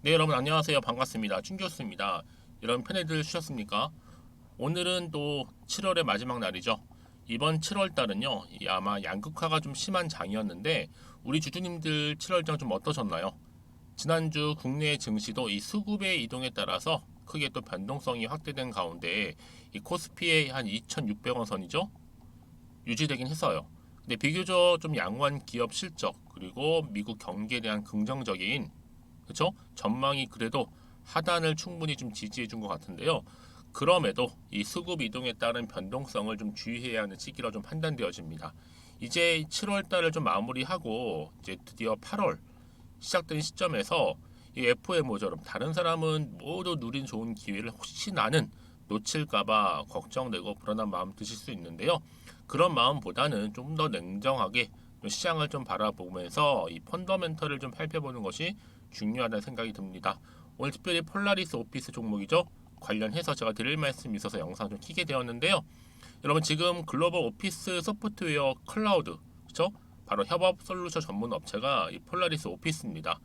네, 여러분 안녕하세요. 반갑습니다. 춘교수입니다. 여러분 편히들 쉬셨습니까? 오늘은 또 7월의 마지막 날이죠. 이번 7월 달은요, 아마 양극화가 좀 심한 장이었는데 우리 주주님들 7월장 좀 어떠셨나요? 지난주 국내 증시도 이 수급의 이동에 따라서 크게 또 변동성이 확대된 가운데 이 코스피의 한 2,600원 선이죠. 유지되긴 했어요. 근데 비교적 좀 양호한 기업 실적 그리고 미국 경기에 대한 긍정적인 그렇죠? 전망이 그래도 하단을 충분히 좀 지지해 준 것 같은데요. 그럼에도 이 수급 이동에 따른 변동성을 좀 주의해야 하는 시기로 좀 판단되어집니다. 이제 7월 달을 좀 마무리하고 이제 드디어 8월 시작된 시점에서 이 FOMO처럼 다른 사람은 모두 누린 좋은 기회를 혹시 나는 놓칠까봐 걱정되고 불안한 마음 드실 수 있는데요. 그런 마음보다는 좀 더 냉정하게 시장을 좀 바라보면서 이 펀더멘털을 좀 살펴보는 것이 중요하다는 생각이 듭니다. 오늘 특별히 폴라리스 오피스 종목이죠. 관련해서 제가 드릴 말씀이 있어서 영상 좀 키게 되었는데요. 여러분 지금 글로벌 오피스 소프트웨어 클라우드 그렇죠? 바로 협업 솔루션 전문 업체가 이 폴라리스 오피스입니다.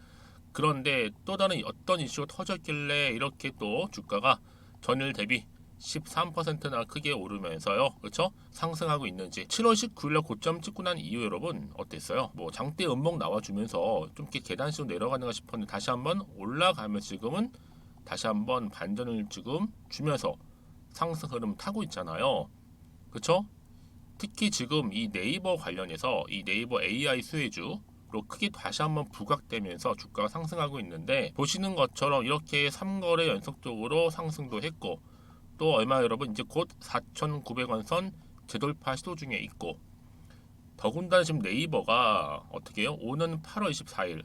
그런데 또 다른 어떤 이슈가 터졌길래 이렇게 또 주가가 전일 대비 13%나 크게 오르면서요. 그렇죠? 상승하고 있는지 7월 19일날 고점 찍고 난 이후 여러분 어땠어요? 뭐 장대 음봉 나와주면서 좀 이렇게 계단식으로 내려가는가 싶었는데 다시 한번 올라가면 지금은 다시 한번 반전을 지금 주면서 상승 흐름 타고 있잖아요. 그렇죠? 특히 지금 이 네이버 관련해서 이 네이버 AI 수혜주로 크게 다시 한번 부각되면서 주가가 상승하고 있는데 보시는 것처럼 이렇게 3거래 연속적으로 상승도 했고 또 얼마 여러분 이제 곧 4,900원 선 재돌파 시도 중에 있고 더군다나 지금 네이버가 어떻게 해요? 오는 8월 24일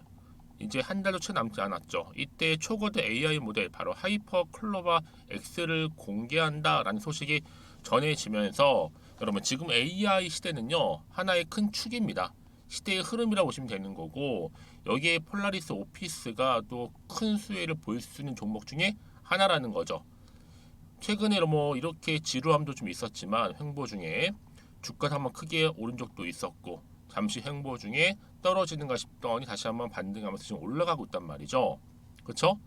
이제 한 달도 채 남지 않았죠. 이때 초거대 AI 모델 바로 하이퍼 클로바 X를 공개한다라는 소식이 전해지면서 여러분 지금 AI 시대는요 하나의 큰 축입니다. 시대의 흐름이라고 보시면 되는 거고 여기에 폴라리스 오피스가 또 큰 수혜를 보일 수 있는 종목 중에 하나라는 거죠. 최근에 뭐 이렇게 지루함도 좀 있었지만 횡보 중에 주가도 한번 크게 오른 적도 있었고 잠시 횡보 중에 떨어지는가 싶더니 다시 한번 반등하면서 지금 올라가고 있단 말이죠. 그렇죠?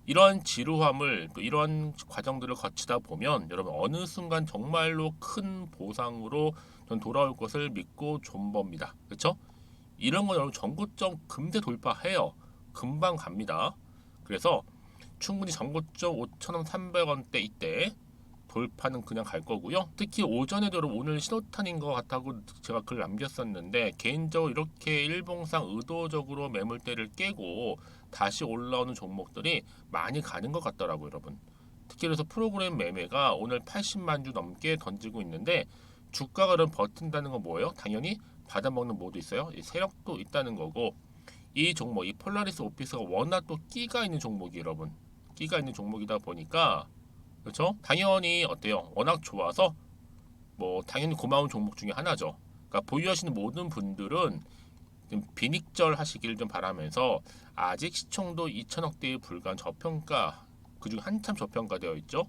이런 지루함을 또 이런 과정들을 거치다 보면 여러분 어느 순간 정말로 큰 보상으로 전 돌아올 것을 믿고 존버입니다. 그렇죠? 이런 건 여러분 전고점 금세 돌파해요. 금방 갑니다. 그래서 충분히 전고점 5,000원, 300원대 이때 돌파는 그냥 갈 거고요. 특히 오전에도 여러분 오늘 신호탄인 것 같다고 제가 글 남겼었는데 개인적으로 이렇게 일봉상 의도적으로 매물대를 깨고 다시 올라오는 종목들이 많이 가는 것 같더라고요, 여러분. 특히 그래서 프로그램 매매가 오늘 80만 주 넘게 던지고 있는데 주가가 그럼 버틴다는 건 뭐예요? 당연히 받아먹는 모두 있어요. 이 세력도 있다는 거고 이 종목, 이 폴라리스 오피스가 워낙 또 끼가 있는 종목이 여러분. 끼가 있는 종목이다 보니까 그렇죠? 당연히 어때요? 워낙 좋아서 뭐 당연히 고마운 종목 중에 하나죠. 그러니까 보유하시는 모든 분들은 좀 비닉절 하시길 좀 바라면서 아직 시총도 2천억대에 불과한 저평가 그중 한참 저평가되어 있죠.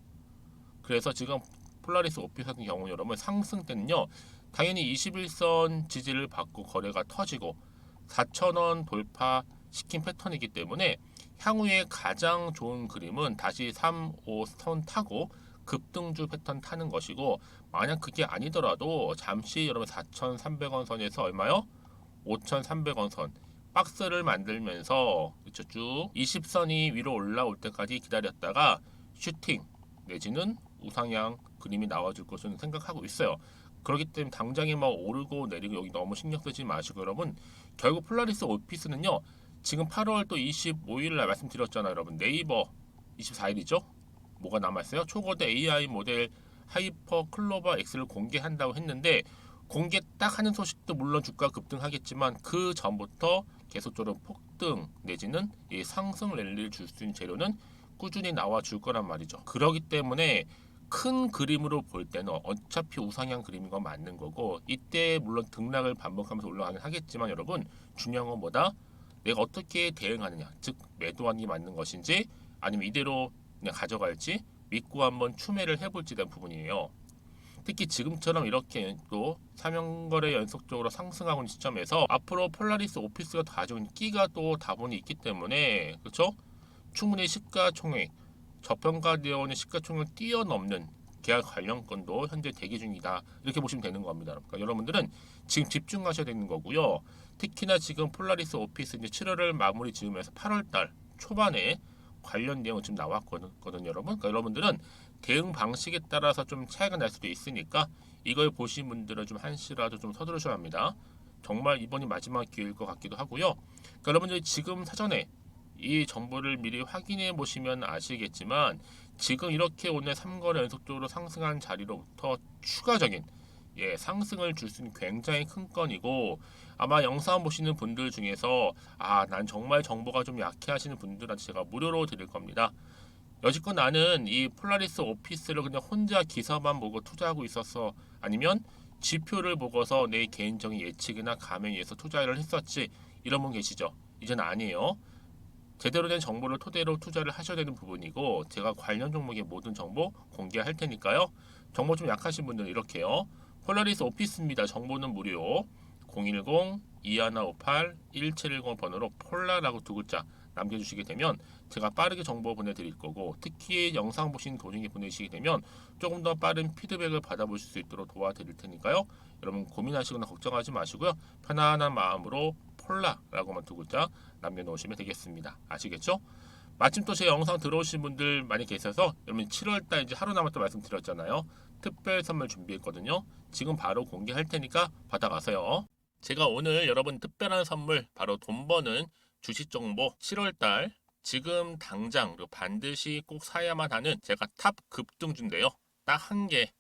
그래서 지금 폴라리스 오피스 같은 경우 여러분 상승 때는요 당연히 21선 지지를 받고 거래가 터지고 4,000원 돌파 시킨 패턴이기 때문에 향후에 가장 좋은 그림은 다시 3, 5선 타고 급등주 패턴 타는 것이고 만약 그게 아니더라도 잠시 여러분 4,300원 선에서 얼마요? 5,300원 선 박스를 만들면서 그쵸 쭉 20선이 위로 올라올 때까지 기다렸다가 슈팅 내지는 우상향 그림이 나와줄 것을 생각하고 있어요. 그렇기 때문에 당장에 막 오르고 내리고 여기 너무 신경 쓰지 마시고 여러분 결국 폴라리스 오피스는요 지금 8월 또 25일 날 말씀드렸잖아요 여러분 네이버 24일이죠 뭐가 남았어요 초거대 AI 모델 하이퍼 클로버 X를 공개한다고 했는데 공개 딱 하는 소식도 물론 주가 급등하겠지만 그 전부터 계속적으로 폭등 내지는 이 상승 랠리를 줄 수 있는 재료는 꾸준히 나와 줄 거란 말이죠. 그러기 때문에 큰 그림으로 볼 때는 어차피 우상향 그림인 건 맞는 거고 이때 물론 등락을 반복하면서 올라가긴 하겠지만 여러분 중요한 건 뭐다? 내가 어떻게 대응하느냐 즉 매도하는 게 맞는 것인지 아니면 이대로 그냥 가져갈지 믿고 한번 추매를 해볼지 대한 부분이에요. 특히 지금처럼 이렇게 또 3연거래 연속적으로 상승하고 있는 시점에서 앞으로 폴라리스 오피스가 가지고 있는 끼가 또 다분히 있기 때문에 그렇죠? 충분히 시가총액, 저평가되어 있는 시가총액을 뛰어넘는 계약 관련건도 현재 대기 중이다. 이렇게 보시면 되는 겁니다. 그러니까 여러분들은 지금 집중하셔야 되는 거고요. 특히나 지금 폴라리스 오피스 이제 7월을 마무리 지으면서 8월 달 초반에 관련 내용은 지금 나왔거든요, 여러분. 그러니까 여러분들은 대응 방식에 따라서 좀 차이가 날 수도 있으니까 이걸 보신 분들은 좀 한시라도 좀 서두르셔야 합니다. 정말 이번이 마지막 기회일 것 같기도 하고요. 그러니까 여러분들이 지금 사전에 이 정보를 미리 확인해 보시면 아시겠지만 지금 이렇게 오늘 3거래 연속적으로 상승한 자리로부터 추가적인 상승을 줄 수 있는 굉장히 큰 건이고 아마 영상 보시는 분들 중에서 난 정말 정보가 좀 약해 하시는 분들한테 제가 무료로 드릴 겁니다. 여지껏 나는 이 폴라리스 오피스를 그냥 혼자 기사만 보고 투자하고 있었어. 아니면 지표를 보고서 내 개인적인 예측이나 감에 의해서 투자를 했었지. 이런 분 계시죠? 이제는 아니에요. 제대로 된 정보를 토대로 투자를 하셔야 되는 부분이고 제가 관련 종목의 모든 정보 공개할 테니까요. 정보 좀 약하신 분들은 이렇게요. 폴라리스 오피스입니다. 정보는 무료. 010-2158-1710 번호로 폴라라고 두 글자 남겨주시게 되면 제가 빠르게 정보 보내드릴 거고 특히 영상 보신 도중에 보내시게 되면 조금 더 빠른 피드백을 받아보실 수 있도록 도와드릴 테니까요. 여러분 고민하시거나 걱정하지 마시고요. 편안한 마음으로 폴라라고만 두 글자 남겨놓으시면 되겠습니다. 아시겠죠? 마침 또 제 영상 들어오신 분들 많이 계셔서 여러분 7월달 이제 하루 남았다 말씀드렸잖아요. 특별 선물 준비했거든요. 지금 바로 공개할 테니까 받아가세요. 제가 오늘 여러분 특별한 선물 바로 돈 버는 주식 정보 7월달 지금 당장 그리고 반드시 꼭 사야만 하는 제가 탑 급등주인데요. 딱 한 개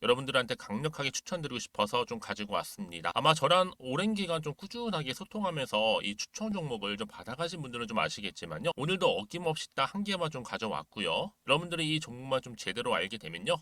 여러분들한테 강력하게 추천드리고 싶어서 좀 가지고 왔습니다. 아마 저랑 오랜 기간 좀 꾸준하게 소통하면서 이 추천 종목을 좀 받아가신 분들은 좀 아시겠지만요. 오늘도 어김없이 딱 한 개만 좀 가져왔고요. 여러분들이 이 종목만 좀 제대로 알게 되면요.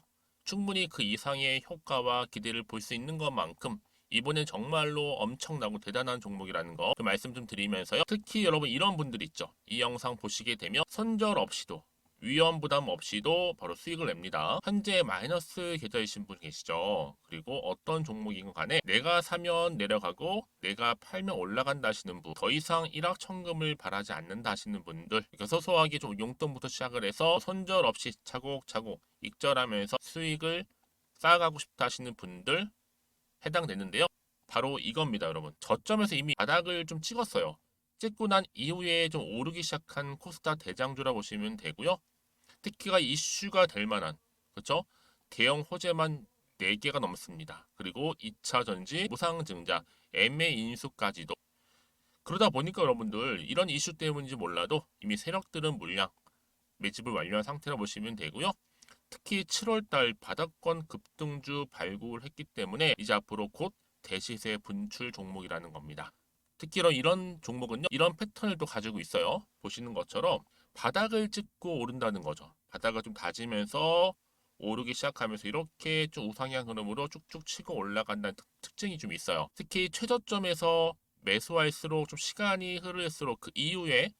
충분히 그 이상의 효과와 기대를 볼 수 있는 것만큼 이번엔 정말로 엄청나고 대단한 종목이라는 거 좀 말씀 좀 드리면서요. 특히 여러분 이런 분들 있죠. 이 영상 보시게 되면 손절 없이도 위험 부담 없이도 바로 수익을 냅니다. 현재 마이너스 계좌이신 분 계시죠? 그리고 어떤 종목이건 간에 내가 사면 내려가고 내가 팔면 올라간다 하시는 분, 더 이상 일확천금을 바라지 않는다 하시는 분들, 그러니까 소소하게 좀 용돈부터 시작을 해서 손절 없이 차곡차곡 익절하면서 수익을 쌓아가고 싶다 하시는 분들 해당되는데요. 바로 이겁니다, 여러분. 저점에서 이미 바닥을 좀 찍었어요. 찍고 난 이후에 좀 오르기 시작한 코스닥 대장주라 보시면 되고요. 특히가 이슈가 될 만한 그렇죠? 대형 호재만 4개가 넘습니다. 그리고 2차 전지, 무상증자, MA 인수까지도 그러다 보니까 여러분들 이런 이슈 때문인지 몰라도 이미 세력들은 물량 매집을 완료한 상태라 보시면 되고요. 특히 7월달 바닥권 급등주 발굴했기 때문에 이제 앞으로 곧 대시세 분출 종목이라는 겁니다. 특히 이런 종목은요, 이런 패턴을 또 가지고 있어요. 보시는 것처럼 바닥을 찍고 오른다는 거죠. 바닥을 좀 다지면서 오르기 시작하면서 이렇게 좀 우상향 흐름으로 쭉쭉 치고 올라간다는 특징이 좀 있어요. 특히 최저점에서 매수할수록 좀 시간이 흐를수록 그 이후에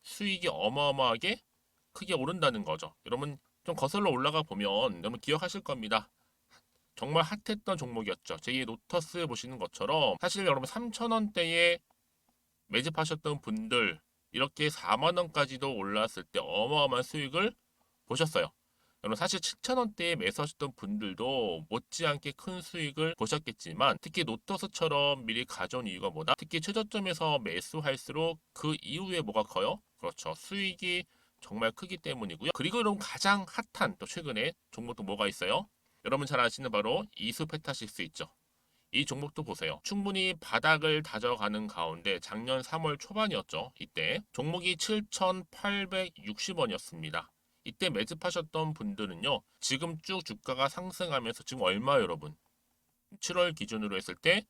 수익이 어마어마하게 크게 오른다는 거죠. 여러분 좀 거슬러 올라가 보면 여러분 기억하실 겁니다. 정말 핫했던 종목이었죠. 제2의 노터스 보시는 것처럼 사실 여러분 3,000원대에 매집하셨던 분들 이렇게 4만 원까지도 올랐을 때 어마어마한 수익을 보셨어요. 여러분 사실 7,000원대에 매수하셨던 분들도 못지않게 큰 수익을 보셨겠지만 특히 노터스처럼 미리 가져온 이유가 뭐다? 특히 최저점에서 매수할수록 그 이후에 뭐가 커요? 그렇죠. 수익이 정말 크기 때문이고요. 그리고 여러분 가장 핫한 또 최근에 종목도 뭐가 있어요? 여러분 잘 아시는 바로 이수페타시스 있죠. 이 종목도 보세요. 충분히 바닥을 다져가는 가운데 작년 3월 초반이었죠. 이때 종목이 7,860원이었습니다. 이때 매집하셨던 분들은요. 지금 쭉 주가가 상승하면서 지금 얼마요, 여러분? 7월 기준으로 했을 때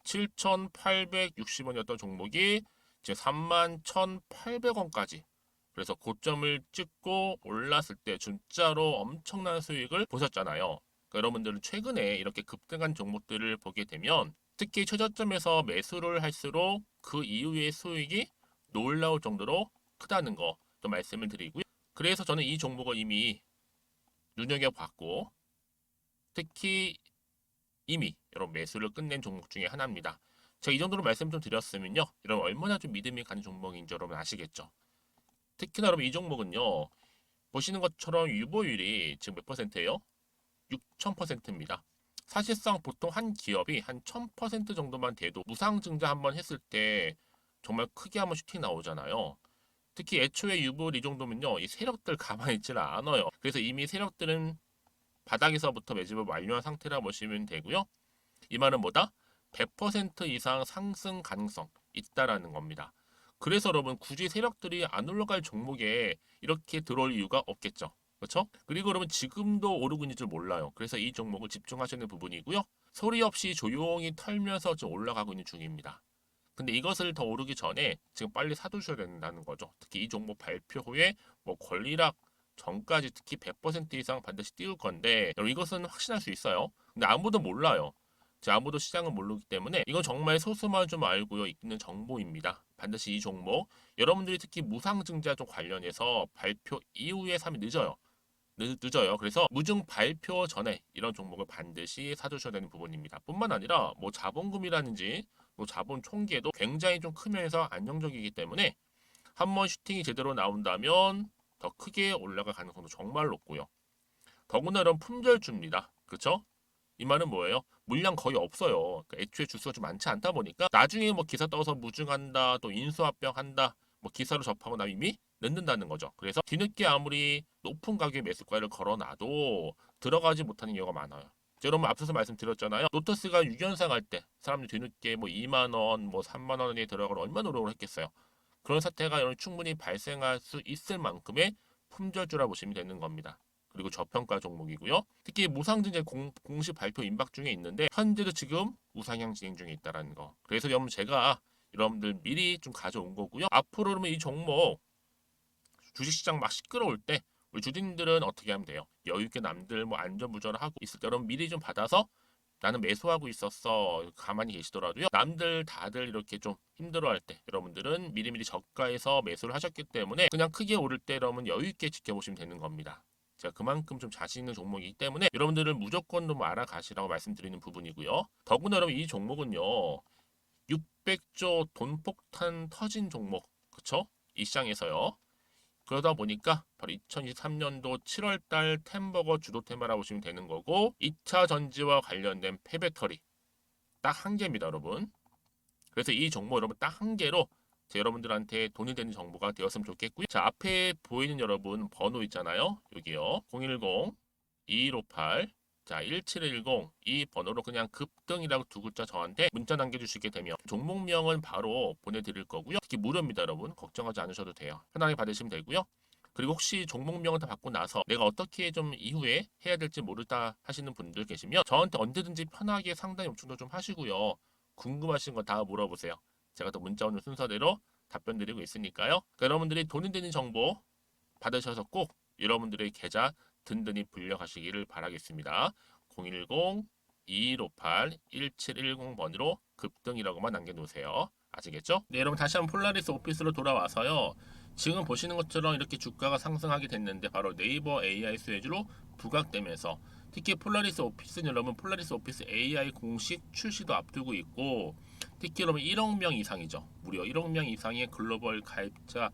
7,860원이었던 종목이 이제 31,800원까지 그래서 고점을 찍고 올랐을 때 진짜로 엄청난 수익을 보셨잖아요. 그러니까 여러분들은 최근에 이렇게 급등한 종목들을 보게 되면 특히 최저점에서 매수를 할수록 그 이후의 수익이 놀라울 정도로 크다는 거 또 말씀을 드리고요. 그래서 저는 이 종목을 이미 눈여겨봤고 특히 이미 여러분 매수를 끝낸 종목 중에 하나입니다. 제가 이 정도로 말씀 좀 드렸으면요. 여러분 얼마나 좀 믿음이 가는 종목인지 여러분 아시겠죠? 특히나 여러분 이 종목은요. 보시는 것처럼 유보율이 지금 몇 퍼센트예요? 6,000%입니다. 사실상 보통 한 기업이 한 1,000% 정도만 돼도 무상증자 한번 했을 때 정말 크게 한번 슈팅 나오잖아요. 특히 애초에 유불 이 정도면요, 이 세력들 가만히 있지는 않아요. 그래서 이미 세력들은 바닥에서부터 매집을 완료한 상태라 보시면 되고요. 이 말은 뭐다? 100% 이상 상승 가능성 있다라는 겁니다. 그래서 여러분 굳이 세력들이 안 올라갈 종목에 이렇게 들어올 이유가 없겠죠. 그렇죠? 그리고 여러분 지금도 오르고 있는 줄 몰라요. 그래서 이 종목을 집중하셔야 하는 부분이고요. 소리 없이 조용히 털면서 지금 올라가고 있는 중입니다. 근데 이것을 더 오르기 전에 지금 빨리 사두셔야 된다는 거죠. 특히 이 종목 발표 후에 뭐 권리락 전까지 특히 100% 이상 반드시 띄울 건데 여러분 이것은 확신할 수 있어요. 근데 아무도 몰라요. 아무도 시장은 모르기 때문에 이건 정말 소수만 좀 알고 있는 정보입니다. 반드시 이 종목 여러분들이 특히 무상증자 좀 관련해서 발표 이후에 사면 늦어요. 늦어요. 그래서 무증 발표 전에 이런 종목을 반드시 사두셔야 되는 부분입니다. 뿐만 아니라 뭐 자본금이라든지 뭐 자본 총계도 굉장히 좀 크면서 안정적이기 때문에 한번 슈팅이 제대로 나온다면 더 크게 올라갈 가능성도 정말 높고요. 더구나 이런 품절주입니다. 그렇죠? 이 말은 뭐예요? 물량 거의 없어요. 그러니까 애초에 주수가 좀 많지 않다 보니까 나중에 뭐 기사 떠서 무증한다, 또 인수합병한다, 뭐 기사로 접하고 나면 이미 늦는다는 거죠. 그래서 뒤늦게 아무리 높은 가격의 매수가를 걸어놔도 들어가지 못하는 경우가 많아요. 여러분 앞서서 말씀드렸잖아요. 로터스가 6연상 할 때 사람들 뒤늦게 뭐 2만 원, 뭐 3만 원에 들어가면 얼마나 노력을 했겠어요. 그런 사태가 충분히 발생할 수 있을 만큼의 품절주라 보시면 되는 겁니다. 그리고 저평가 종목이고요. 특히 무상증자 공식 발표 임박 중에 있는데 현재도 지금 우상향 진행 중에 있다는 거. 그래서 여러분 제가 여러분들 미리 좀 가져온 거고요. 앞으로 그러면 이 종목 주식시장 막 시끄러울 때 우리 주주님들은 어떻게 하면 돼요? 여유 있게 남들 뭐 안전부전을 하고 있을 때 여러분 미리 좀 받아서 나는 매수하고 있었어. 가만히 계시더라도요. 남들 다들 이렇게 좀 힘들어할 때 여러분들은 미리미리 저가에서 매수를 하셨기 때문에 그냥 크게 오를 때 여러분 여유 있게 지켜보시면 되는 겁니다. 제가 그만큼 좀 자신 있는 종목이기 때문에 여러분들은 무조건 좀 알아가시라고 말씀드리는 부분이고요. 더구나 여러분 이 종목은요. 600조 돈폭탄 터진 종목. 그쵸? 이 시장에서요. 그러다 보니까 바로 2023년도 7월달 템버거 주도 테마라 보시면 되는 거고 2차 전지와 관련된 폐배터리 딱 한 개입니다, 여러분. 그래서 이 정보 여러분 딱 한 개로 여러분들한테 돈이 되는 정보가 되었으면 좋겠고요. 자, 앞에 보이는 여러분 번호 있잖아요. 여기요. 010-2158 자, 1710 이 번호로 그냥 급등이라고 두 글자 저한테 문자 남겨주시게 되면 종목명은 바로 보내드릴 거고요. 특히 무료입니다, 여러분. 걱정하지 않으셔도 돼요. 편하게 받으시면 되고요. 그리고 혹시 종목명을 다 받고 나서 내가 어떻게 좀 이후에 해야 될지 모르다 하시는 분들 계시면 저한테 언제든지 편하게 상담 요청도 좀 하시고요. 궁금하신 거 다 물어보세요. 제가 또 문자 오는 순서대로 답변 드리고 있으니까요. 그러니까 여러분들이 돈이 되는 정보 받으셔서 꼭 여러분들의 계좌 든든히 불려가시기를 바라겠습니다. 010-2158-1710번으로 급등이라고만 남겨놓으세요. 아시겠죠? 네, 여러분 다시 한번 폴라리스 오피스로 돌아와서요. 지금 보시는 것처럼 이렇게 주가가 상승하게 됐는데 바로 네이버 AI 수혜주로 부각되면서 특히 폴라리스 오피스는 여러분 폴라리스 오피스 AI 공식 출시도 앞두고 있고 특히 여러분 1억 명 이상이죠. 무려 1억 명 이상의 글로벌 가입자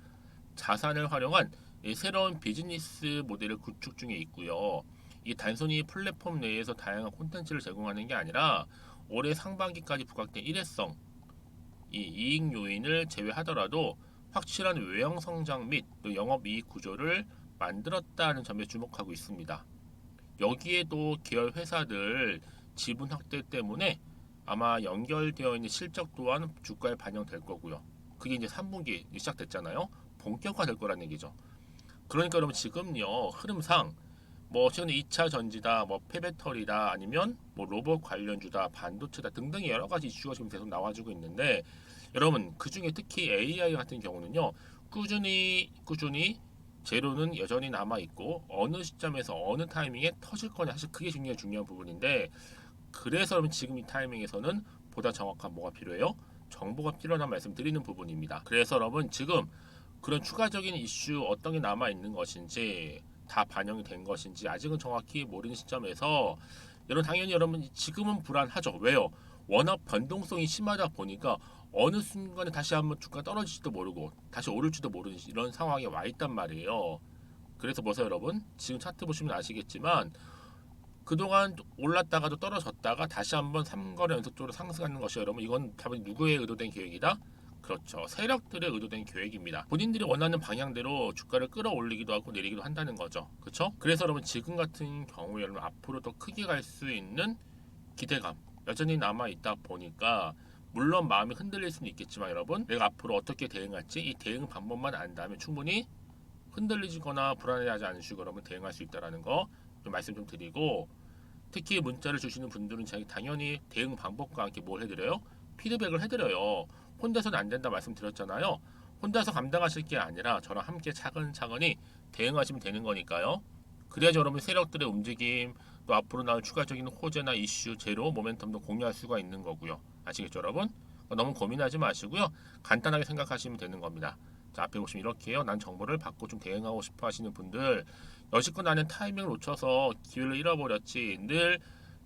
자산을 활용한 새로운 비즈니스 모델을 구축 중에 있고요. 이 단순히 플랫폼 내에서 다양한 콘텐츠를 제공하는 게 아니라 올해 상반기까지 부각된 일회성 이 이익 요인을 제외하더라도 확실한 외형 성장 및 또 영업이익 구조를 만들었다는 점에 주목하고 있습니다. 여기에도 계열 회사들 지분 확대 때문에 아마 연결되어 있는 실적 또한 주가에 반영될 거고요. 그게 이제 3분기 시작됐잖아요. 본격화될 거라는 얘기죠. 그러니까 여러분 지금요 흐름상 뭐 최근에 2차 전지다, 뭐 폐배터리다, 아니면 뭐 로봇 관련주다, 반도체다 등등의 여러 가지 이슈가 지금 계속 나와주고 있는데 여러분 그 중에 특히 AI 같은 경우는요 꾸준히 재료는 여전히 남아 있고 어느 시점에서 어느 타이밍에 터질 거냐 사실 그게 굉장히 중요한 부분인데 그래서 여러분 지금 이 타이밍에서는 보다 정확한 뭐가 필요해요? 정보가 필요하다는 말씀 드리는 부분입니다. 그래서 여러분 지금 그런 추가적인 이슈 어떤 게 남아 있는 것인지 다 반영이 된 것인지 아직은 정확히 모르는 시점에서 여러분 당연히 여러분 지금은 불안하죠. 왜요? 워낙 변동성이 심하다 보니까 어느 순간에 다시 한번 주가 떨어질지도 모르고 다시 오를지도 모르는 이런 상황에 와 있단 말이에요. 그래서 보세요 여러분, 지금 차트 보시면 아시겠지만 그동안 올랐다가도 떨어졌다가 다시 한번 3거래 연속적으로 상승하는 것이 여러분, 이건 답은 누구의 의도된 계획이다? 그렇죠. 세력들의 의도된 계획입니다. 본인들이 원하는 방향대로 주가를 끌어올리기도 하고 내리기도 한다는 거죠. 그렇죠? 그래서 여러분 지금 같은 경우에 여러분 앞으로 더 크게 갈 수 있는 기대감 여전히 남아 있다 보니까 물론 마음이 흔들릴 수는 있겠지만 여러분, 내가 앞으로 어떻게 대응할지 이 대응 방법만 안다면 충분히 흔들리거나 불안해하지 않으시고 여러분 대응할 수 있다는 거 좀 말씀 좀 드리고, 특히 문자를 주시는 분들은 당연히 대응 방법과 함께 뭘 해드려요? 피드백을 해드려요. 혼자서는 안 된다 말씀드렸잖아요. 혼자서 감당하실 게 아니라 저랑 함께 차근차근히 대응하시면 되는 거니까요. 그래야지 여러분 세력들의 움직임, 또 앞으로 나올 추가적인 호재나 이슈, 제로, 모멘텀도 공유할 수가 있는 거고요. 아시겠죠 여러분? 너무 고민하지 마시고요. 간단하게 생각하시면 되는 겁니다. 자, 앞에 보시면 이렇게요. 난 정보를 받고 좀 대응하고 싶어 하시는 분들, 여지껏 나는 타이밍을 놓쳐서 기회를 잃어버렸지, 늘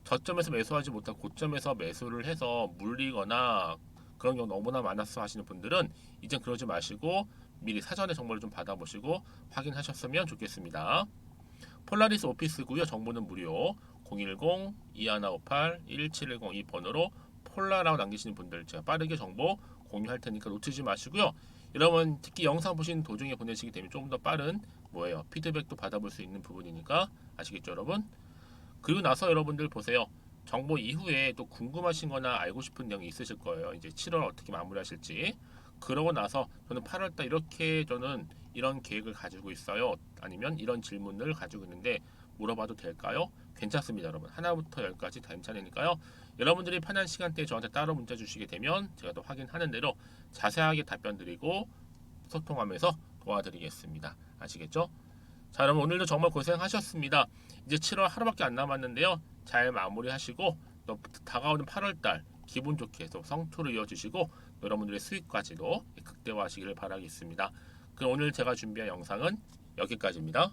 저점에서 매수하지 못하고 고점에서 매수를 해서 물리거나 그런 경우 너무나 많았어 하시는 분들은 이젠 그러지 마시고 미리 사전에 정보를 좀 받아보시고 확인하셨으면 좋겠습니다. 폴라리스 오피스고요. 정보는 무료. 010-2158-1710 이 번호로 폴라라고 남기시는 분들 제가 빠르게 정보 공유할 테니까 놓치지 마시고요. 여러분 특히 영상 보신 도중에 보내시게 되면 조금 더 빠른 피드백도 받아볼 수 있는 부분이니까 아시겠죠 여러분? 그리고 나서 여러분들 보세요. 정보 이후에 또 궁금하신 거나 알고 싶은 내용이 있으실 거예요. 이제 7월 어떻게 마무리하실지. 그러고 나서 저는 8월달 이렇게 저는 이런 계획을 가지고 있어요. 아니면 이런 질문을 가지고 있는데 물어봐도 될까요? 괜찮습니다, 여러분. 하나부터 열까지 다 괜찮으니까요. 여러분들이 편한 시간대에 저한테 따로 문자 주시게 되면 제가 또 확인하는 대로 자세하게 답변 드리고 소통하면서 도와드리겠습니다. 아시겠죠? 자, 여러분 오늘도 정말 고생하셨습니다. 이제 7월 하루밖에 안 남았는데요. 잘 마무리하시고 또 다가오는 8월달 기분 좋게 또 성투를 이어주시고 여러분들의 수익까지도 극대화하시기를 바라겠습니다. 그럼 오늘 제가 준비한 영상은 여기까지입니다.